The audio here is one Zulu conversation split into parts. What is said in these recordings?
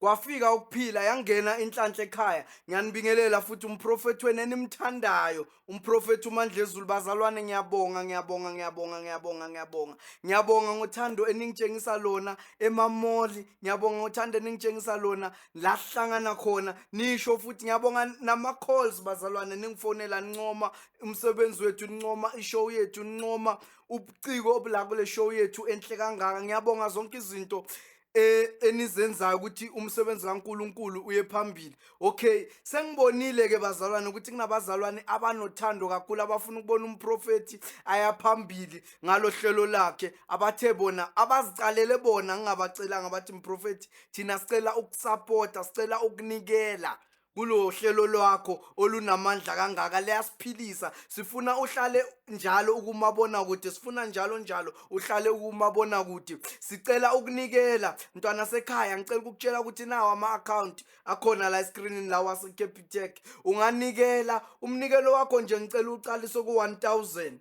kwafika ukuphila yangena inhlanhla ekhaya. Ngiyanibingelela futhi umprofethi wenu enimthandayo, umprofethi uMandlezulu. Bazalwane, ngiyabonga ngothando eningitshengisa lona emamoli. Ngiyabonga ngothando eningitshengisa lona la sihlangana khona. Nisho futhi ngiyabonga nama-calls bazalwane, ningifonela nincoma umsebenzi wethu, nincoma ishow yethu, nincoma ubuciko obula kule show yethu enhle kangaka. Ngiyabonga zonke izinto enizenzayo ukuthi umsebenzi kaNkulunkulu uye phambili. Okay, sengibonile ke bazalwane ukuthi kunabazalwane abanothando kakhulu abafuna ukubona umprofethi aya phambili ngalo hlelo lakhe, abathe bona abazicalele bona, ngingabacelanga bathi umprofethi thina sicela ukusupporta, sicela ukunikela kulo hlelo lwakho olunamandla kangaka, liyasiphilisa. Sifuna uhlale njalo ukumabona kude, sifuna njalo uhlale ukumabona kude. Sicela ukunikela mntwana sekhaya. Ngicela ukukutshela ukuthi nawo ama-account akhona la escreenini la wase-Capitec. Unganikela umnikelo wakho nje, ngicela uqalise ku-1000.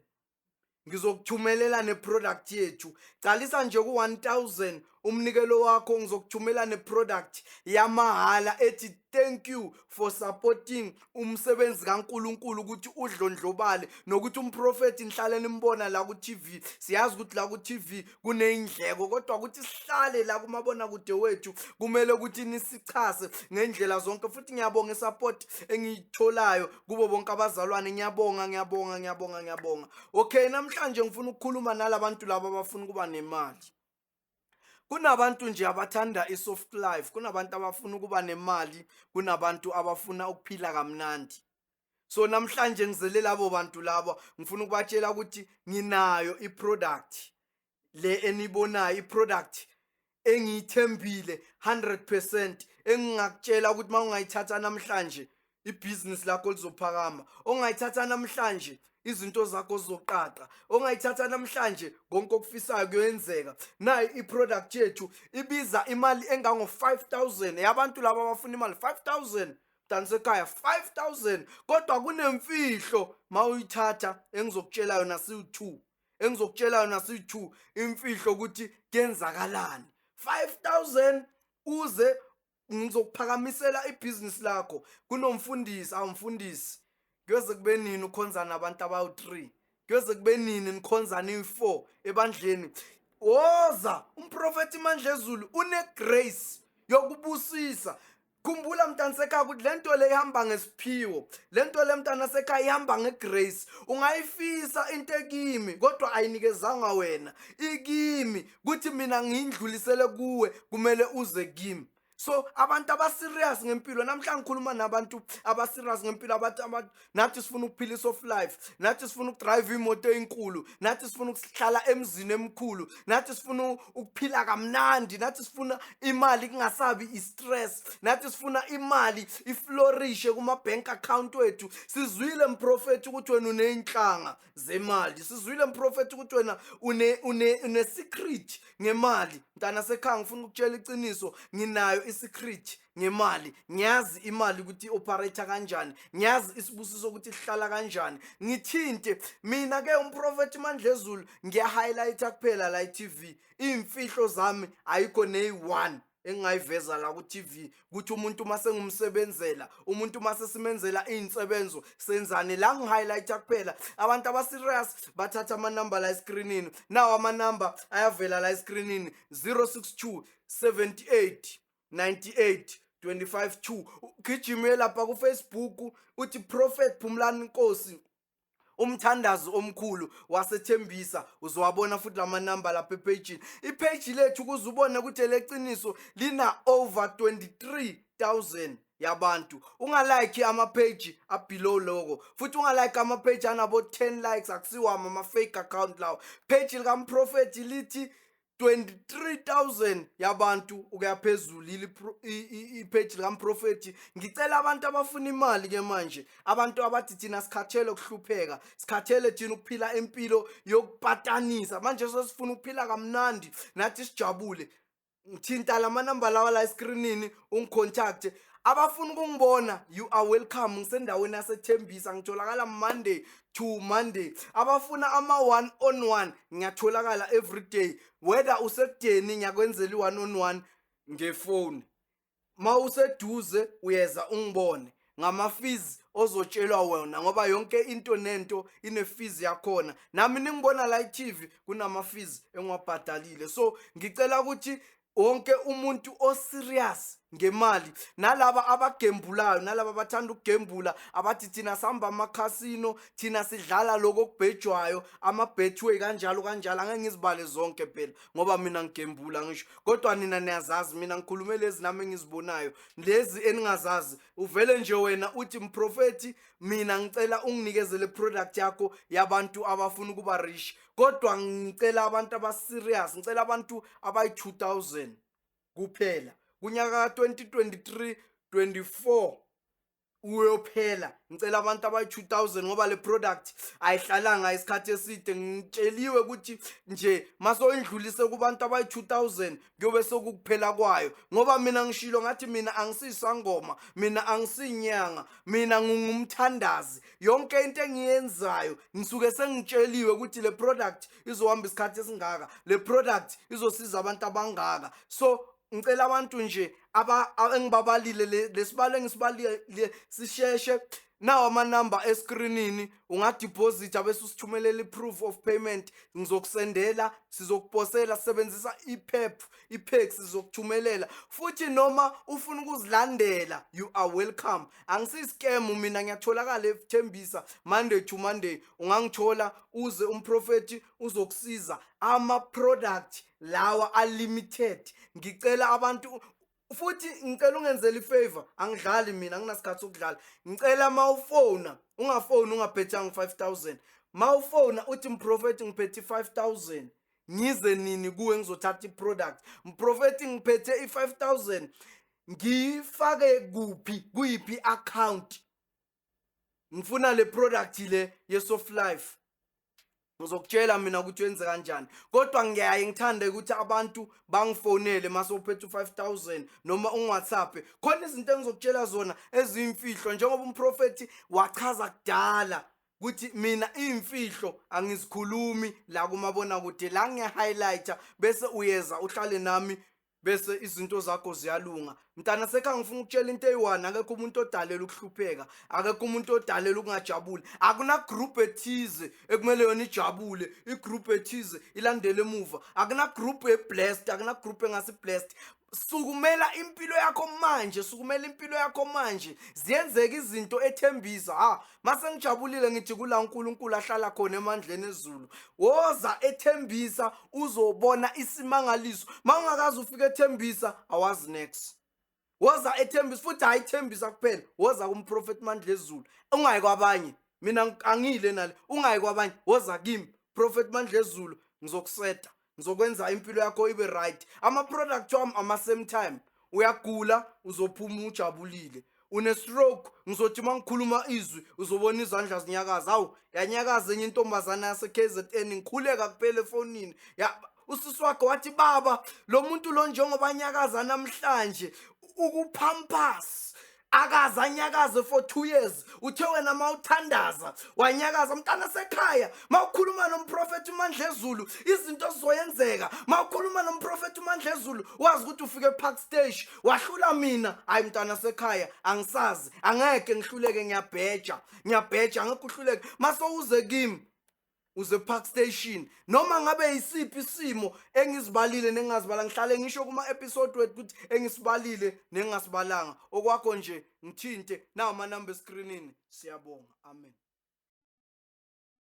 Ngizokuthumelela neproduct yethu. Calisa nje ku-1000 umnikelo wakho, ngizokuthumela neproduct yamahala ethi thank you for supporting umsebenzi kaNkulunkulu, ukuthi udlondlobale nokuthi umprofethi nihlale nimbona la ku-TV. Siyazi ukuthi la ku-TV kuney'ndleko, kodwa ukuthi sihlale la kumabona kude wethu kumele ukuthi nisichase ngendlela zonke. Futhi ngiyabonga isupport engiyitholayo kubo bonke abazalwane. Ngiyabonga. Okay, namhlanje ngifuna ukukhuluma nalabantu laba abafuna ukuba nemali. Kunabantu nje abathanda i-soft life, kunabantu abafuna ukuba nemali, kunabantu abafuna ukuphila kamnandi. So namhlanje ngizele labo bantu laba, ngifuna ukubatshela ukuthi nginayo i-product le enibonayo, i-product engiyithembile 100%, engingakutshela ukuthi mawungayithatha namhlanje ibhizinisi lakho lizophakama. Ongayithatha namhlanje izinto zakho zizoqaqa. Ongayithatha namhlanje konke okufisayo kuyenzeka. Nayi i-product yethu ibiza imali engango 5000. Yabantu laba abafuna imali 5000 mntanisekhaya, 5000. Kodwa kunemfihlo mawuyithatha engizokutshela yona siyi-2, imfihlo ukuthi kuyenzakalani. 5000 uze ngizokuphakamisela ibhizinisi lakho. Kunomfundisi, awumfundisi, kuyoze kube nini ukhonza nabantu abawu-3? Kuyoze kube nini nikhonza niyi-4 ebandleni? Woza umprofethi Mandlezulu une-grace yokubusisa. Khumbula mntanisekhaya ukuthi lento le ihamba ngesiphiwo, lento le mntanasekhaya ihamba ngegrace. Ungayifisa into ekimi kodwa ayinikezanga wena, ikimi kuthi mina ngiyindlulisele kuwe, kumele uze kimi. So abantu abaserious ngempilo, namhlanje ngikhuluma nabantu abaserious ngempilo, abathi nathi sifuna ukuphila i-soft life, nathi sifuna ukudrive imoto enkulu, nathi sifuna ukuhlala emzini emkhulu, nathi sifuna ukuphila kamnandi, nathi sifuna imali kungasabi i-stress, nathi sifuna imali iflourishe kuma-bank account wethu. Sizwile mprofethi ukuthi wena uney'nhlanga zemali, sizwile mprofethi ukuthi wena une-secret ngemali. Mntanasekhaya, ngifuna ukutshela iqiniso, nginayo i-secret ngemali. Ngiyazi imali ukuthi i-operate kanjani, ngiyazi isibusiso ukuthi sihlala kanjani. Ngithinte mina ke umprofethi Mandlezulu, ngiya-highlighta kuphela la i-TV. Iy'mfihlo zami ayikho neyi-1 engingayiveza la ku-TV ukuthi umuntu mase ngumsebenzela, umuntu mase simenzela iy'nsebenzo senzane. La ngi-highlighta kuphela. Abantu abaserious bathatha amanamba la escreenini. Nawo amanamba ayavela la escreenini, 062 78 98 25 2. Ugijime lapha ku-Facebook uthi Prophet Phumlani Nkosi umthandazi omkhulu wasethembisa. Uzowabona futhi lamanamba lapha epagini. Ipage lethu kuze ubone ukuthi leqiniso lina over 23,000 yabantu. Ungalike ama-page abelow logo, futhi ungalike ama-page anabo 10 likes, akusiwa ama-fake account lawo. Page likamprofethi lithi 23,000 yabantu ukuya phezulu. Ipage likamprofethi. Ngicela abantu abafuna imali ke manje, abantu abathi thina sikhathele ukuhlupheka, sikhathele thina ukuphila impilo yokupatanisa, manje sesifuna ukuphila kamnandi nathi sijabule. Thinta lamanamba lawa la escreenini, ungicontacte. Abafuna ukungibona, you are welcome. Ngisendaweni yasethembisa, ngitholakala Monday to Monday. Abafuna ama-1-on-1 ngiyatholakala every day, whether usekudeni ngiyakwenzela i-1-on-1 ngefone. mawuseduze uyeza ungibone ngama-fees ozotshelwa wena ngoba yonke into nento ine-fees yakhona. Nami ningibona la i-TV kunama-fees engiwabhadalile. So ngicela ukuthi wonke umuntu oserious ngemali, nalaba abagembulayo, nalaba abathanda ukugembula, abathi thina sihamba amakhasino, thina sidlala lokho okubhejwayo, ama-betway kanjalo kanjalo, angeke ngizibale zonke phela ngoba mina ngigembula ngisho. Kodwa nina niyazazi, mina ngikhulume lezi nami engizibonayo, lezi eningazazi. Uvele nje wena uthi mprofethi, mina ngicela unginikeze le product yakho yabantu abafuna ukuba rich. Kodwa ngicela abantu abaserious, ngicela abantu abayi-2000 kuphela kunyaka ka-2023-24 uyophela. Ngicela abantu abayi-2000 ngoba le product ayihlalanga isikhathi eside. Ngitsheliwe ukuthi nje masoyindlulise kubantu abayi-2000 kuyobe sokukuphela kwayo, ngoba mina ngishilo ngathi mina angisisangoma, mina angisinyanga, mina ngingumthandazi. Yonke into engiyenzayo ngisuke sengitsheliwe ukuthi le product izohamba isikhathi esingaka, le product izosiza abantu abangaka. So ngicela abantu nje engibabalile lesibalo engisibalile sisheshe. Nawo amanamba escreenini, ungadeposit bese usithumelela i-proof of payment, ngizokusendela, sizokuposela, sisebenzisa iPEX sizokuthumelela. Futhi noma ufuna ukuzilandela, you are welcome. Angisi-scam mina, ngiyatholakala eThembisa Monday to Monday. Ungangithola uze umprofethi uzokusiza. Ama-product lawa unlimited. Ngicela abantu futhi ngicela ungenzele ifavor, angidlali mina, anginasikhathi sokudlala. Ngicela mawufona ungafoni ungaphethanga 5000. Mawufona uthi mprofethi ngiphethe 5000, ngize nini kuwe ngizothatha iproduct. Mprofethi ngiphethe i5000, ngifake kuphi, kuyiphi account? Ngifuna le product le yeSoft Life. Ngizokutshela mina ukuthi wenze kanjani. Kodwa ngiyaye ngithande ukuthi abantu bangifonele masophethe u5000 noma ungu-WhatsApp. Khona izinto engizokutshela zona eziyimfihlo, njengoba umprofethi wachaza kudala ukuthi mina imfihlo angizikhulumi la kumabona kude, la ngiya-highlighter bese uyeza uhlale nami bese izinto zakho ziyalunga. Mntana sekhaya ngifuna ukutshela into eyi-1, akekho umuntu odalela ukuhlupheka, akekho umuntu odalela ukungajabuli. Akuna group ethize ekumele yona ijabule, igroup ethize ilandele emuva. Akuna group e-blessed, akuna group engasi-blessed. Sukumela impilo yakho manje, sukumela impilo yakho manje. Ziyenzeka izinto eThembisa. Mase ngijabulile ngithi kula uNkulunkulu ahlala khona emandleni ezulu. Woza eThembisa uzobona isimangaliso. Mawungakazi ufika eThembisa, awazi next. Woza eThembisa, futhi hayi Thembisa kuphela, woza kumprofethi Mandla ezulu. Ungayi kwabanye, mina angile nale. Ungayi kwabanye, woza kimi Prophet Mandla ezulu, ngizokuseta, ngizokwenza impilo yakho ibe right. Ama-product wami ama-same time. Uyagula uzophuma ujabulile, une-stroke ngizothi mangikhuluma izwi uzobona izandla zinyakaza. Hawu, yanyakaza enye intombazana yase-KZN, ngikhuleka kuphela efonini. Usisi wakhe wathi, baba lo muntu lo njengoba anyakaza namhlanje ukuphampas, akaze anyakaze for 2 years. Uthe wena mawuthandaza wanyakaza. Mntana sekhaya, mawukhuluma nomprofethi uMandla ezulu izinto zizoyenzeka. Mawukhuluma nomprofethi uMandla ezulu wazi ukuthi ufike ePark Stage wahlula mina. Hayi mntana sekhaya, angisazi, angeke ngihluleke, ngiyabheja, angeke uhluleke. Mase uze kimi, uze Park Station, noma ngabe yisiphi isimo engizibalile nengingazibalanga. Ngihlale ngisho kuma-episode wethu ukuthi engisibalile nengingasibalanga. Okwakho nje ngithinte nawo amanamba escreenini. Siyabonga, amen.